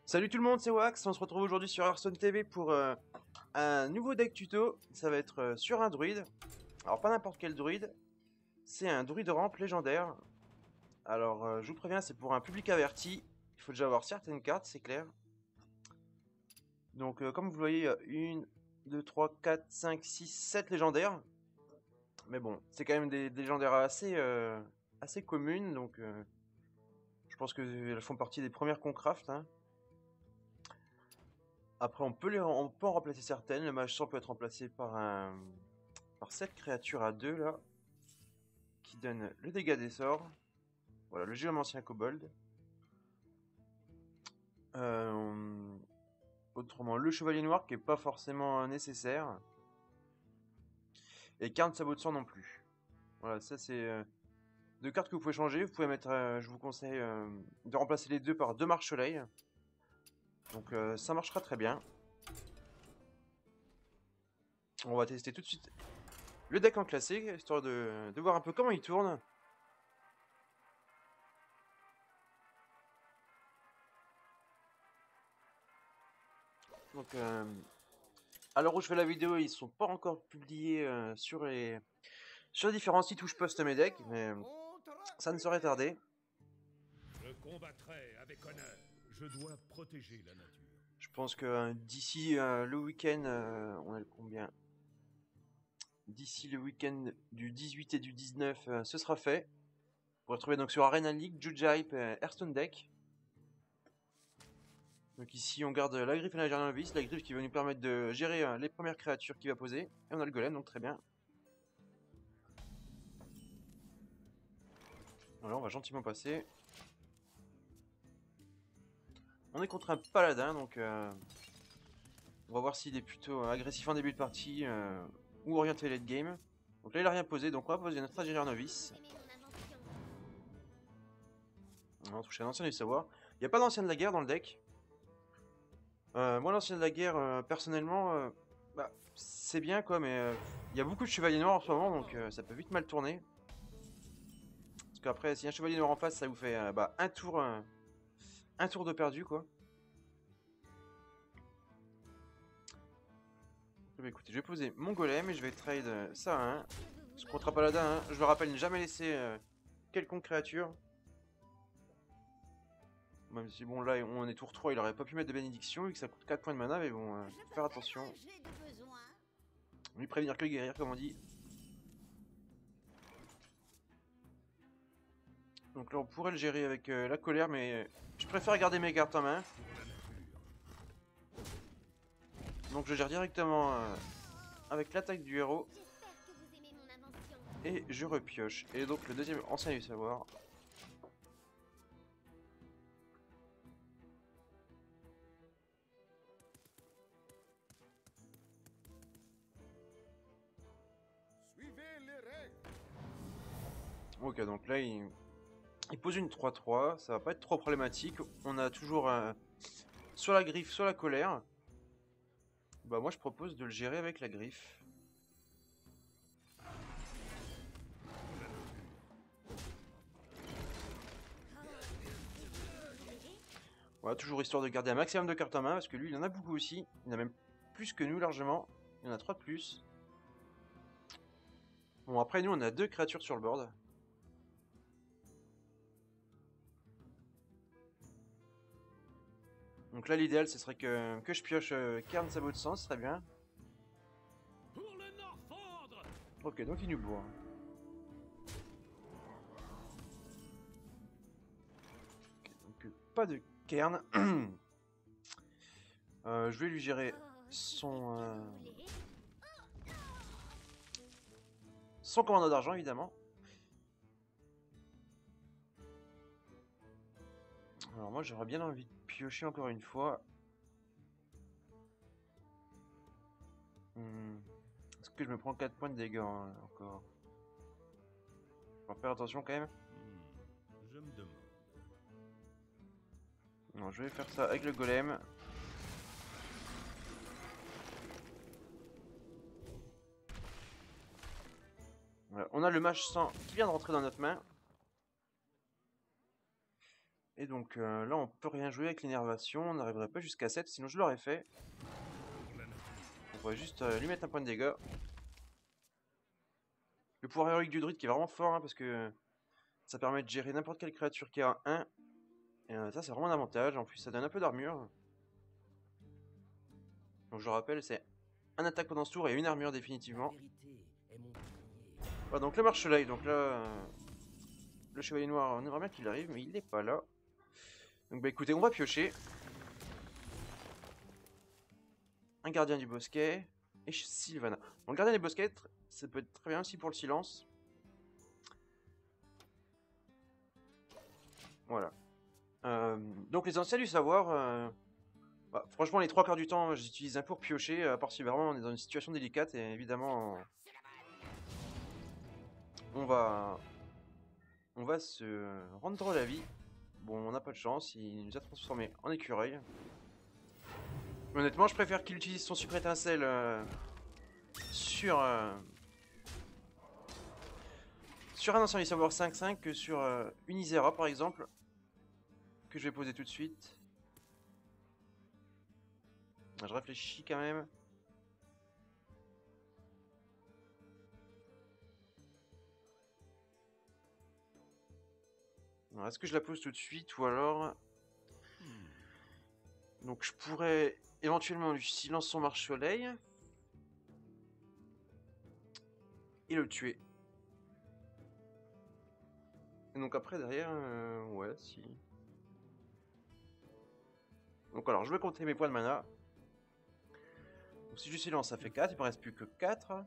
Salut tout le monde, c'est Wax, on se retrouve aujourd'hui sur Hearthstone TV pour un nouveau deck tuto. Ça va être sur un druide. Alors pas n'importe quel druide, c'est un druide rampe légendaire. Alors je vous préviens, c'est pour un public averti. Il faut déjà avoir certaines cartes, c'est clair. Donc comme vous le voyez, 1, 2, 3, 4, 5, 6, 7 légendaires. Mais bon, c'est quand même des légendaires assez communes, donc je pense qu'elles font partie des premières qu'on craft, hein. Après, on peut en remplacer certaines. Le mage 100 peut être remplacé par cette créature à 2 là, qui donne le dégât des sorts. Voilà, le géomancien kobold. Euh, Autrement, le chevalier noir qui est pas forcément nécessaire. Et Carne sabot de sang non plus. Voilà, ça c'est deux cartes que vous pouvez changer. Vous pouvez mettre, je vous conseille de remplacer les deux par deux marche-soleil. Donc ça marchera très bien. On va tester tout de suite le deck en classé, histoire de voir un peu comment il tourne. Donc, à l'heure où je fais la vidéo, ils sont pas encore publiés sur les différents sites où je poste mes decks, mais ça ne saurait tarder. Je combattrai avec honneur. Je dois protéger la nature. Je pense que d'ici le week-end, on est le combien? D'ici le week-end du 18 et du 19, ce sera fait. Vous retrouver donc sur Arena League, Juja Hype et Hearthstone Deck. Donc ici on garde la griffe et la novice, la griffe qui va nous permettre de gérer les premières créatures qu'il va poser. Et on a le golem, donc très bien. Voilà, on va gentiment passer. On est contre un paladin, donc on va voir s'il est plutôt agressif en début de partie ou orienté late game. Donc là il a rien posé, donc on va poser notre ingénieur novice. On va toucher un ancien du savoir. Il n'y a pas d'ancien de la guerre dans le deck. Moi l'ancien de la guerre, personnellement, c'est bien quoi, mais il y a beaucoup de chevaliers noirs en ce moment, donc ça peut vite mal tourner. Parce qu'après, si un chevalier noir en face, ça vous fait un tour de perdu quoi. Écoutez, je vais poser mon golem et je vais trade ça à 1. Ce contre paladin, hein, je le rappelle, ne jamais laisser quelconque créature. Même si bon là on est tour 3, il aurait pas pu mettre de bénédiction vu que ça coûte 4 points de mana, mais bon, faut faire attention. Lui prévenir que guérir comme on dit. Donc là on pourrait le gérer avec la colère, mais je préfère garder mes cartes en main. Donc je gère directement avec l'attaque du héros. Et je repioche. Et donc le deuxième ancien du savoir. Suivez les règles. Ok, donc là il pose une 3-3. Ça va pas être trop problématique. On a toujours soit la griffe, soit la colère. Bah moi je propose de le gérer avec la griffe. Voilà, toujours histoire de garder un maximum de cartes en main, parce que lui il en a beaucoup aussi. Il en a même plus que nous largement. Il en a 3 de plus. Bon après nous on a 2 créatures sur le board. Donc là l'idéal ce serait que je pioche Carne sabot de sang, ce serait bien. Pour le Norfandre. Ok, donc il nous bourre. Okay, donc pas de cairn. Je vais lui gérer son commando d'argent évidemment. Alors moi j'aurais bien envie de piocher encore une fois. Est-ce que je me prends 4 points de dégâts encore? Faut faire attention quand même. Je me demande. Non, je vais faire ça avec le golem. Voilà. On a le mage 100 qui vient de rentrer dans notre main. Et donc là, on peut rien jouer avec l'énervation. On n'arriverait pas jusqu'à 7, sinon je l'aurais fait. On pourrait juste lui mettre un point de dégâts. Le pouvoir héroïque du druide qui est vraiment fort, hein, parce que ça permet de gérer n'importe quelle créature qui a 1. Et ça, c'est vraiment un avantage. En plus, ça donne un peu d'armure. Donc je rappelle, c'est un attaque pendant ce tour et une armure définitivement. Voilà, donc le marche-soleil. Donc là, le chevalier noir, on aimerait bien qu'il arrive, mais il n'est pas là. Donc bah écoutez, on va piocher. Un gardien du bosquet et Sylvana. Donc gardien des bosquets, ça peut être très bien aussi pour le silence. Voilà. Donc les anciens du savoir, bah, franchement les 3 quarts du temps j'utilise un pour piocher, à part si vraiment on est dans une situation délicate, et évidemment on va se rendre la vie. Bon, on n'a pas de chance, il nous a transformé en écureuil. Mais honnêtement, je préfère qu'il utilise son sucre étincelle sur un ancien du savoir 5-5 que sur une Isera par exemple, que je vais poser tout de suite. Je réfléchis quand même. Est-ce que je la pose tout de suite ou alors... Donc je pourrais éventuellement lui silence son marche-soleil et le tuer. Et donc après derrière, ouais, si. Donc alors je vais compter mes points de mana. Donc si je silence ça fait 4, il me reste plus que 4.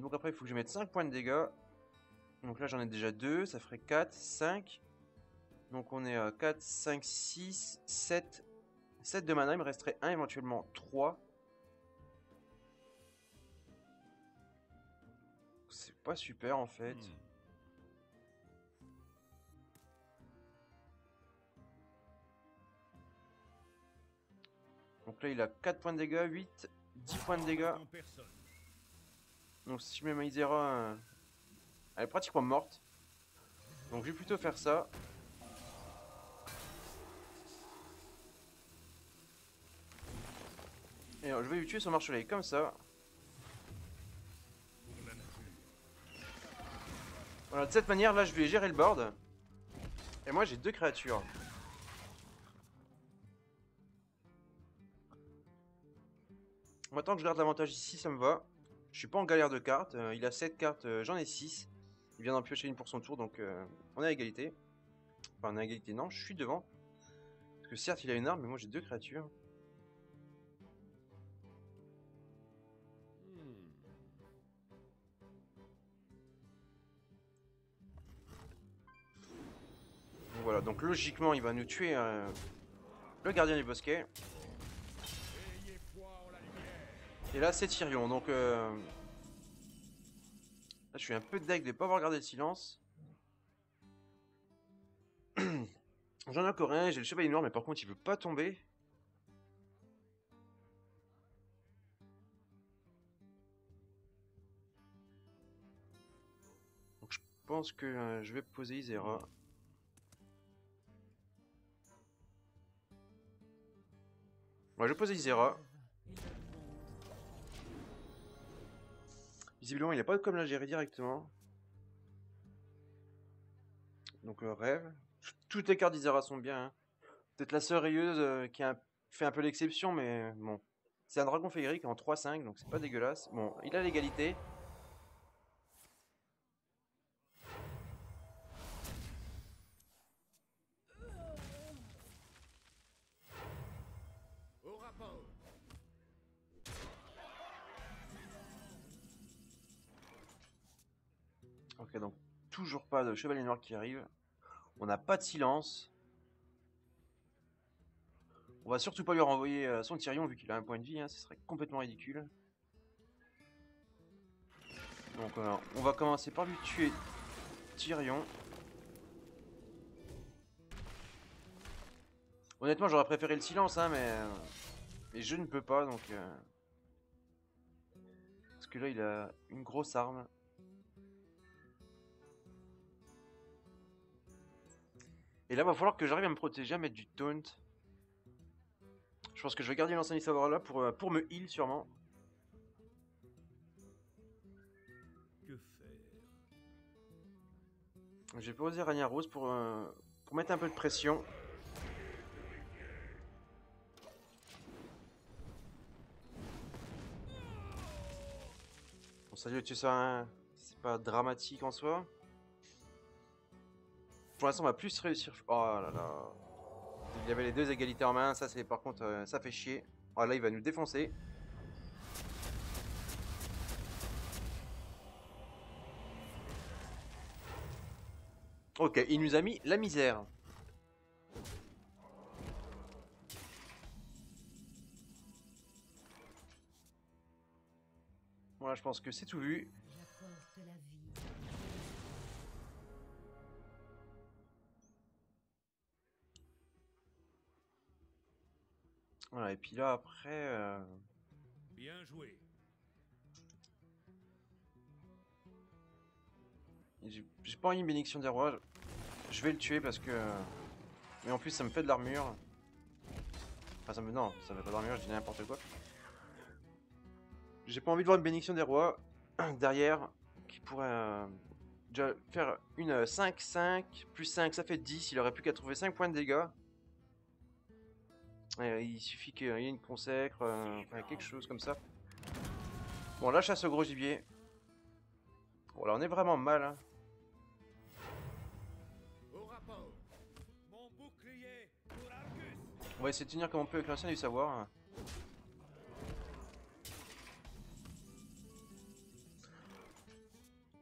Donc après il faut que je mette 5 points de dégâts. Donc là j'en ai déjà 2, ça ferait 4, 5. Donc on est à 4, 5, 6, 7. 7 de mana, il me resterait 1, éventuellement 3. C'est pas super en fait. Donc là il a 4 points de dégâts, 8, 10 points de dégâts. Donc si je mets ma Isera, elle est pratiquement morte. Donc je vais plutôt faire ça. Et alors, je vais lui tuer son marche-soleil comme ça. Voilà, de cette manière là je vais gérer le board. Et moi j'ai 2 créatures. Moi tant que je garde l'avantage ici ça me va. Je suis pas en galère de cartes. Il a 7 cartes, j'en ai 6. Il vient d'en piocher une pour son tour, donc on est à égalité. Enfin on est à égalité, non, je suis devant. Parce que certes il a une arme, mais moi j'ai 2 créatures. Donc voilà, donc logiquement il va nous tuer le gardien du bosquet. Et là c'est Tyrion, donc là je suis un peu deg de ne pas avoir gardé le silence. J'en ai encore un, j'ai le chevalier noir, mais par contre il veut pas tomber. Donc je pense que je vais poser Isera. Ouais, je vais poser Isera. Visiblement il n'a pas de com la gérer directement. Donc rêve. Toutes les cartes d'Isera sont bien. Hein. Peut-être la sœur rayeuse qui a fait un peu l'exception, mais bon. C'est un dragon féerique en 3-5, donc c'est pas dégueulasse. Bon, il a l'égalité. Ok, donc toujours pas de chevalier noir qui arrive. On n'a pas de silence. On va surtout pas lui renvoyer son Tyrion vu qu'il a un point de vie, hein, ce serait complètement ridicule. Donc on va commencer par lui tuer Tyrion. Honnêtement j'aurais préféré le silence, hein, mais je ne peux pas donc... Parce que là il a une grosse arme. Et là, va falloir que j'arrive à me protéger, à mettre du taunt. Je pense que je vais garder l'ancien savoir là pour me heal sûrement. Que faire? J'ai posé Rania Rose pour mettre un peu de pression. Bon, salut, tu sais, hein, c'est pas dramatique en soi. Pour l'instant, on va plus réussir. Oh là là. Il y avait les deux égalités en main. Ça, c'est par contre, ça fait chier. Oh, là, il va nous défoncer. Ok, il nous a mis la misère. Voilà, je pense que c'est tout vu. J'apporte la vie. Voilà, et puis là, après... Bien joué. J'ai pas envie une bénédiction des rois. Je vais le tuer parce que... Mais en plus, ça me fait de l'armure. Enfin, ça me... Non, ça me fait pas d'armure, je dis n'importe quoi. J'ai pas envie de voir une bénédiction des rois derrière qui pourrait déjà faire une 5-5 plus 5, ça fait 10. Il aurait plus qu'à trouver 5 points de dégâts. Il suffit qu'il y ait une consacre, enfin, quelque chose comme ça. Bon, là, chasse au gros gibier. Bon, là, on est vraiment mal. Hein. Au rapport. Mon bouclier pour Argus. On va essayer de tenir comme on peut avec l'ancien du savoir.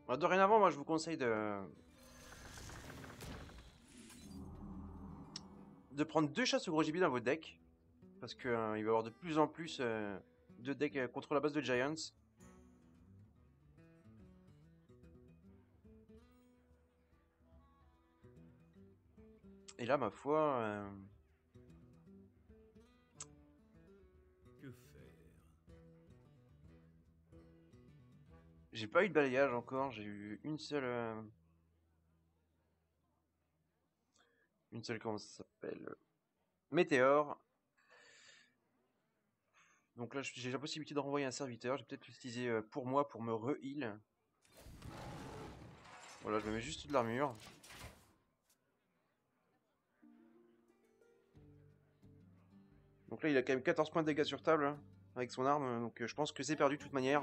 Alors, dorénavant, moi, je vous conseille de prendre 2 chasses au gros gibier dans vos decks. Parce qu'il va y avoir de plus en plus de decks contre la base de Giants. Et là, ma foi... Que faire? J'ai pas eu de balayage encore, j'ai eu une seule... Une seule, comment ça s'appelle, météore. Donc là, j'ai la possibilité de renvoyer un serviteur. Je vais peut-être l'utiliser pour moi, pour me re-heal. Voilà, je me mets juste de l'armure. Donc là, il a quand même 14 points de dégâts sur table, hein, avec son arme. Donc je pense que c'est perdu de toute manière.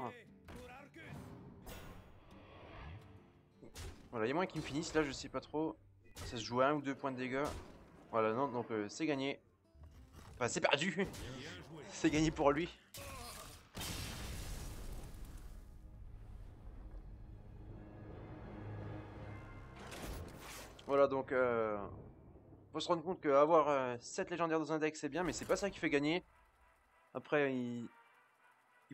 Voilà, il y a moyen qu'il me finisse. Là, je sais pas trop. Ça se joue à 1 ou 2 points de dégâts. Voilà, non, donc c'est gagné. Enfin, c'est perdu. C'est gagné pour lui. Voilà, donc faut se rendre compte qu'avoir 7 légendaires dans un deck c'est bien, mais c'est pas ça qui fait gagner. Après, il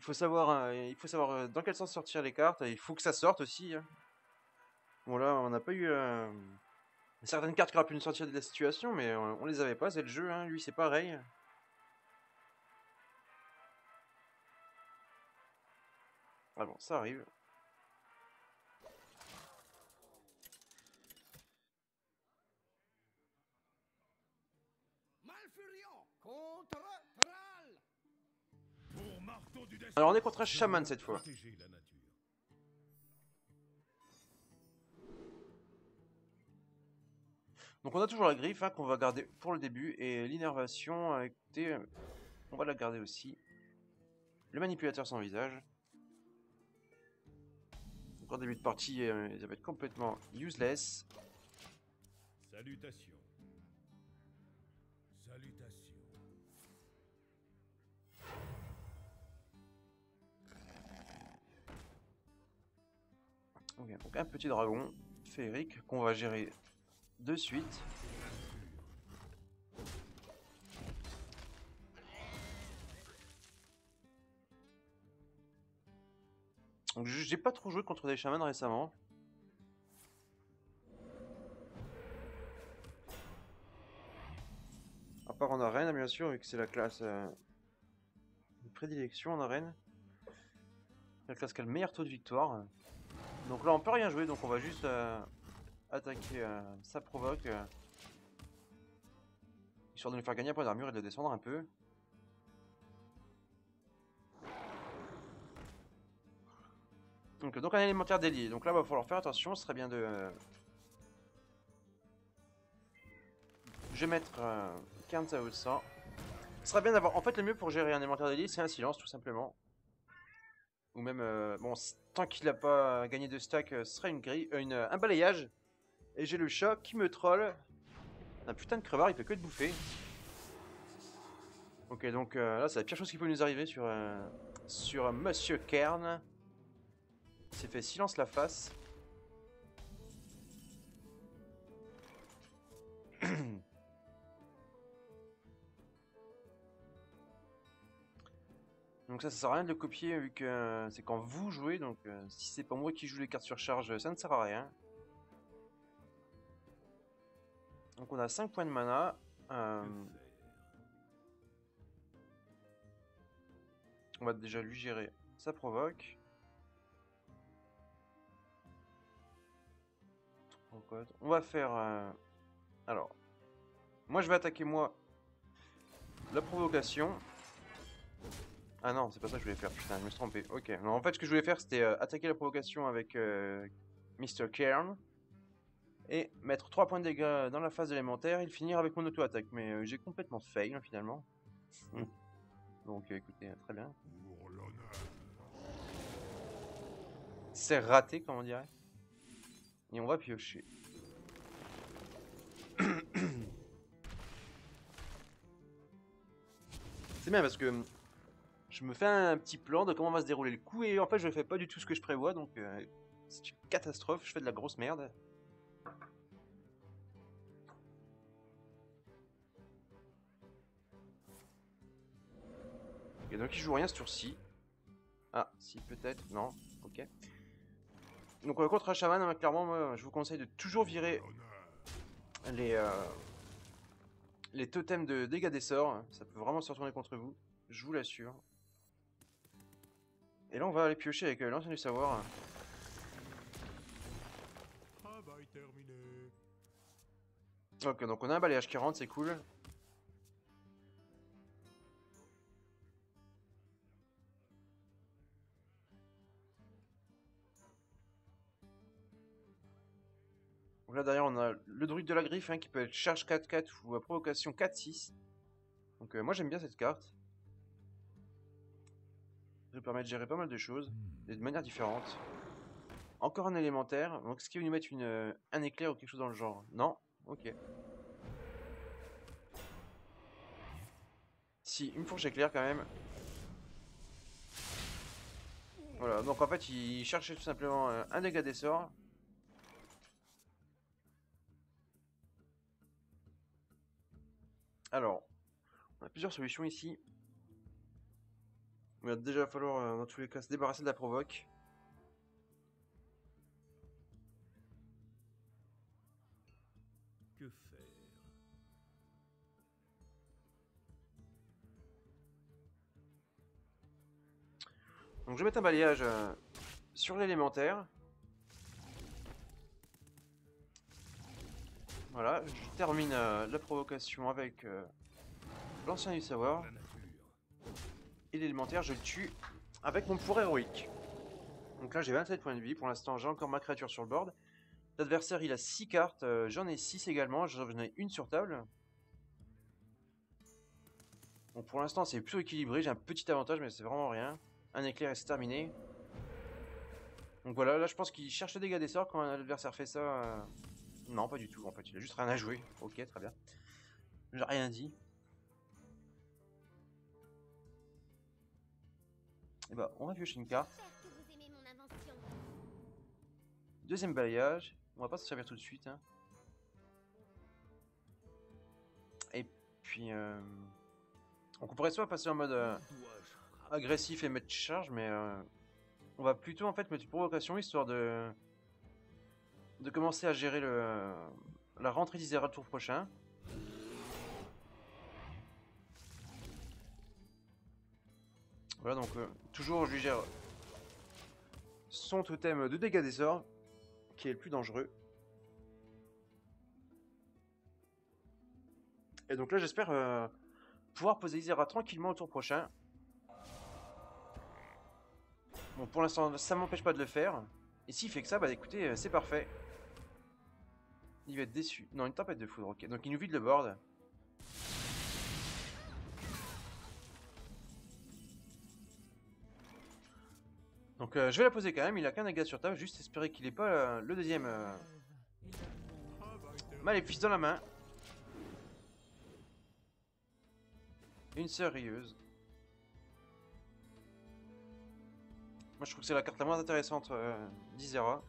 faut savoir, dans quel sens sortir les cartes. Il faut que ça sorte aussi. Hein. Bon là, on n'a pas eu certaines cartes qui auraient pu nous sortir de la situation, mais on les avait pas. C'est le jeu, hein. Lui c'est pareil. Ah bon, ça arrive. Malfurion contre Thrall. Pour marteau du destin. Alors on est contre un chaman cette fois. Protéger la nature. Donc on a toujours la griffe hein, qu'on va garder pour le début. Et l'innervation, écoutez, on va la garder aussi. Le manipulateur sans visage. Donc en début de partie, ça va être complètement useless. Salutations. Salutations. Okay, donc un petit dragon féerique qu'on va gérer de suite. Donc j'ai pas trop joué contre des chamans récemment. À part en arène, bien sûr, vu que c'est la classe de prédilection en arène. La classe qui a le meilleur taux de victoire. Donc là on peut rien jouer, donc on va juste attaquer, ça provoque. histoire de nous faire gagner un point d'armure et de le descendre un peu. Donc un élémentaire délié. Donc là, il va falloir faire attention. Ce serait bien de... Je vais mettre Kernza au sang. Ce serait bien d'avoir... En fait, le mieux pour gérer un élémentaire délié, c'est un silence, tout simplement. Ou même... bon, tant qu'il n'a pas gagné de stack, ce serait une grille, un balayage. Et j'ai le chat qui me troll. Un putain de crevard, il peut que te bouffer. Ok, donc là, c'est la pire chose qui peut nous arriver sur Monsieur Kern. Il s'est fait silence la face. Donc ça sert à rien de le copier vu que c'est quand vous jouez. Donc si c'est pas moi qui joue les cartes sur charge, ça ne sert à rien. Donc on a 5 points de mana. On va déjà lui gérer. Ça provoque. On va faire... Alors, moi je vais attaquer moi la provocation. Ah non, c'est pas ça que je voulais faire, putain, je me suis trompé. Ok, non, en fait ce que je voulais faire c'était attaquer la provocation avec Mr. Kern. Et mettre 3 points de dégâts dans la phase élémentaire et le finir avec mon auto-attaque. Mais j'ai complètement fail hein, finalement. Donc écoutez, très bien. C'est raté comme on dirait. Et on va piocher. C'est bien parce que je me fais un petit plan de comment va se dérouler le coup et en fait je fais pas du tout ce que je prévois donc c'est une catastrophe, je fais de la grosse merde. Et donc il joue rien ce tour-ci. Ah, si peut-être, non, ok. Donc contre un chaman, clairement moi je vous conseille de toujours virer les totems de dégâts des sorts, ça peut vraiment se retourner contre vous, je vous l'assure. Et là on va aller piocher avec l'ancien du savoir. Ok, donc on a un balayage qui rentre, c'est cool. Donc là derrière on a le druide de la griffe hein, qui peut être charge 4-4 ou à provocation 4-6. Donc moi j'aime bien cette carte. Ça nous permet de gérer pas mal de choses, et de manière différente. Encore un élémentaire, donc est-ce qu'il va nous mettre un éclair ou quelque chose dans le genre? Non? Ok. Si, une fourche éclair quand même. Voilà, donc en fait il cherchait tout simplement un dégât des sorts. Alors, on a plusieurs solutions ici. Il va déjà falloir dans tous les cas se débarrasser de la provoque. Que faire? Donc je vais mettre un balayage sur l'élémentaire. Voilà, je termine la provocation avec l'ancien du savoir. Et l'élémentaire, je le tue avec mon pouvoir héroïque. Donc là, j'ai 27 points de vie. Pour l'instant, j'ai encore ma créature sur le board. L'adversaire, il a 6 cartes. J'en ai 6 également. J'en ai une sur table. Donc pour l'instant, c'est plutôt équilibré. J'ai un petit avantage, mais c'est vraiment rien. Un éclair et c'est terminé. Donc voilà, là, je pense qu'il cherche le dégât des sorts quand un adversaire fait ça. Non, pas du tout. En fait, il a juste rien à jouer. Ok, très bien. J'ai rien dit. Et bah, on va piocher une carte. Deuxième balayage. On va pas se servir tout de suite. Hein. Et puis... Donc on pourrait soit passer en mode agressif et mettre charge, mais on va plutôt en fait mettre une provocation histoire de commencer à gérer la rentrée d'Isera le tour prochain. Voilà, donc toujours je lui gère son totem de dégâts des sorts, qui est le plus dangereux. Et donc là, j'espère pouvoir poser Isera tranquillement au tour prochain. Bon, pour l'instant, ça m'empêche pas de le faire. Et s'il fait que ça, bah écoutez, c'est parfait. Il va être déçu. Non, une tempête de foudre, ok. Donc il nous vide le board. Donc je vais la poser quand même, il a qu'un dégât sur table, juste espérer qu'il ait pas le deuxième Maléfice dans la main. Une sérieuse. Moi je trouve que c'est la carte la moins intéressante d'Isera.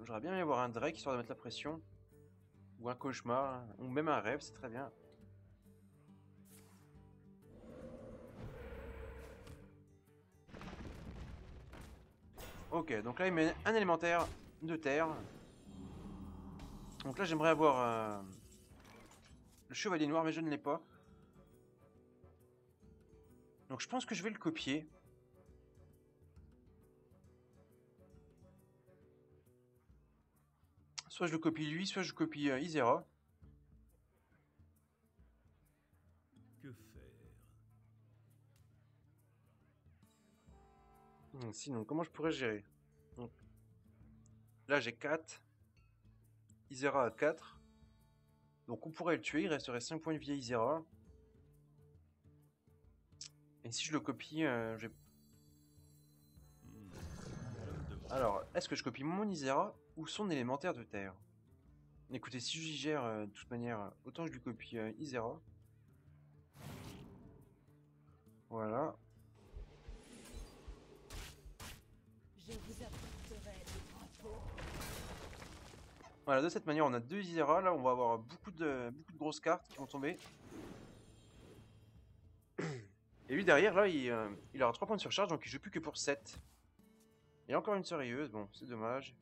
J'aurais bien aimé avoir un Drake histoire de mettre la pression. Ou un cauchemar, ou même un rêve, c'est très bien. Ok, donc là il met un élémentaire de terre. Donc là j'aimerais avoir le chevalier noir, mais je ne l'ai pas. Donc je pense que je vais le copier. Soit je le copie lui, soit je copie Isera. Que faire? Sinon, comment je pourrais gérer? Donc, là j'ai 4. Isera a 4. Donc on pourrait le tuer, il resterait 5 points de vie à Isera. Et si je le copie, je vais... Alors, est-ce que je copie mon Isera ou son élémentaire de terre? Écoutez, si j'y gère de toute manière, autant je lui copie Isera. Voilà. Je vous apporterai des drapeaux. Voilà, de cette manière, on a 2 Isera. Là, on va avoir beaucoup de grosses cartes qui vont tomber. Et lui, derrière, là, il aura 3 points de surcharge, donc il joue plus que pour 7. Et encore une sérieuse, bon, c'est dommage.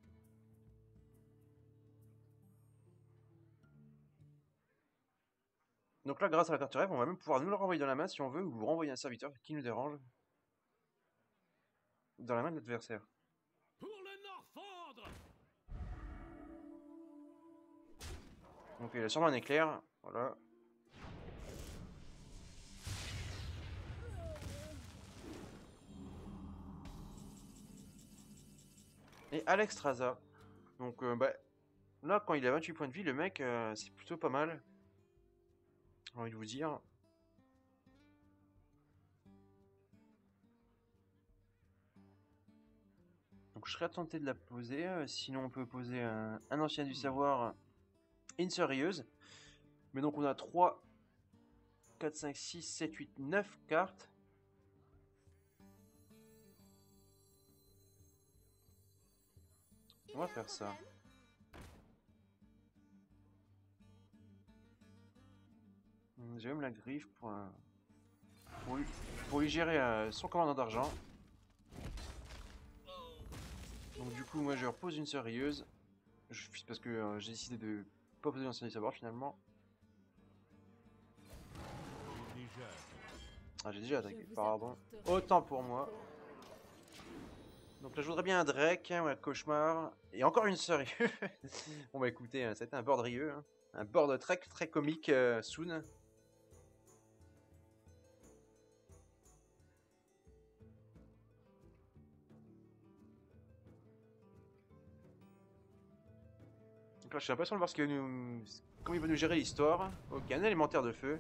Donc là, grâce à la carte rêve, on va même pouvoir nous le renvoyer dans la main si on veut, ou renvoyer un serviteur qui nous dérange. Dans la main de l'adversaire. Pour le Norfandre! Donc il a sûrement un éclair, voilà. Et Alex Traza. Donc bah, là, quand il a 28 points de vie, le mec, c'est plutôt pas mal. J'ai envie de vous dire. Donc je serais tenté de la poser. Sinon, on peut poser un ancien du savoir et une sérieuse. Mais donc on a 3, 4, 5, 6, 7, 8, 9 cartes. On va faire ça. J'ai même la griffe pour lui gérer son commandant d'argent. Donc du coup, moi je repose une sérieuse. Parce que j'ai décidé de pas poser l'ancien du savoir finalement. Déjà. Ah, j'ai déjà attaqué, Je vous pardon. apporterai Autant des pour moi. drapeaux. Donc là, je voudrais bien un Drake, ou un cauchemar. Et encore une sérieuse. Bon bah écoutez, c'était un board rieux. Hein. Un board très comique, soon. Donc là, j'ai l'impression de voir comment il va nous gérer l'histoire. Ok, un élémentaire de feu.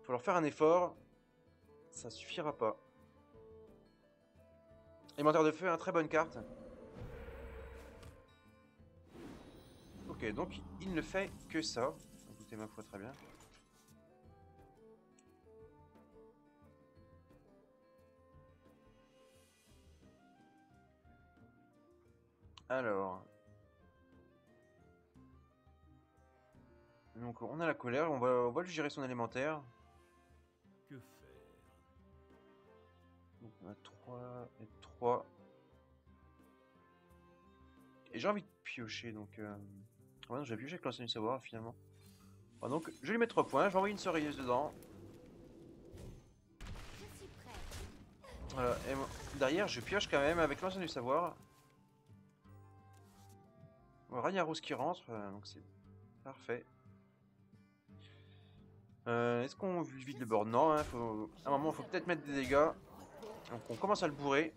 Faut leur faire un effort. Ça suffira pas. Élémentaire de feu, très bonne carte. Ok, donc il ne fait que ça. Écoutez, ma foi, très bien. Alors. Donc on a la colère, on va lui gérer son élémentaire. Que faire? Donc on a 3 et 3. Et j'ai envie de piocher, donc... Ouais, non, j'ai pioché avec l'ancien du savoir, finalement. Bon, donc, je vais lui mettre 3 points, je vais envoyer une sérieuse dedans. Je suis prêt. Voilà, et derrière, je pioche quand même avec l'ancien du savoir. Ragnaros qui rentre, donc c'est parfait. Est-ce qu'on vide le board? Non, hein, à un moment il faut peut-être mettre des dégâts. Donc on commence à le bourrer.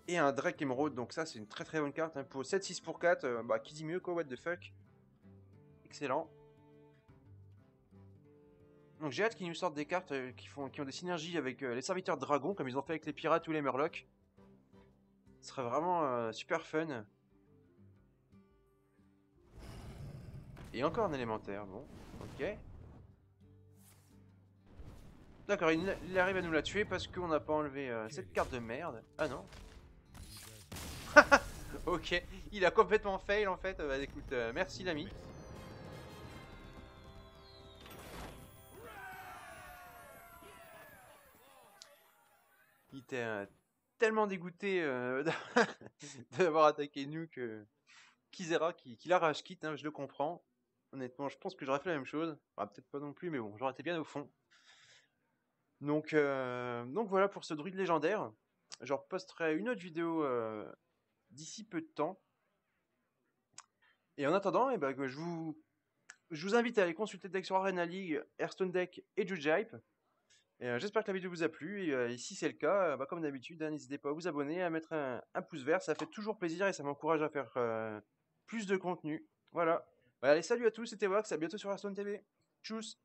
Et un Drake Emerald, donc ça c'est une très très bonne carte. Hein. Pour 7-6 pour 4, bah qui dit mieux quoi, what the fuck. Excellent. Donc j'ai hâte qu'ils nous sortent des cartes qui ont des synergies avec les serviteurs dragons, comme ils ont fait avec les pirates ou les murlocs. Ce serait vraiment super fun. Et encore un élémentaire, bon, ok. D'accord, il arrive à nous la tuer parce qu'on n'a pas enlevé cette carte de merde. Ah non. Ok, il a complètement fail en fait. Bah, écoute, merci l'ami. Il était tellement dégoûté d'avoir attaqué nous que Kizera qui la rage quitte, hein, je le comprends. Honnêtement, je pense que j'aurais fait la même chose. Bah, peut-être pas non plus, mais bon, j'aurais été bien au fond. Donc voilà pour ce druide légendaire. Je reposterai une autre vidéo d'ici peu de temps. Et en attendant, eh ben, je vous invite à aller consulter le deck sur Arena League, Hearthstone Deck et Jujipe. J'espère que la vidéo vous a plu. Et si c'est le cas, bah, comme d'habitude, hein, n'hésitez pas à vous abonner, à mettre un pouce vert. Ça fait toujours plaisir et ça m'encourage à faire plus de contenu. Voilà. Bah, allez, salut à tous, c'était Wax. À bientôt sur Hearthstone TV. Tchuss!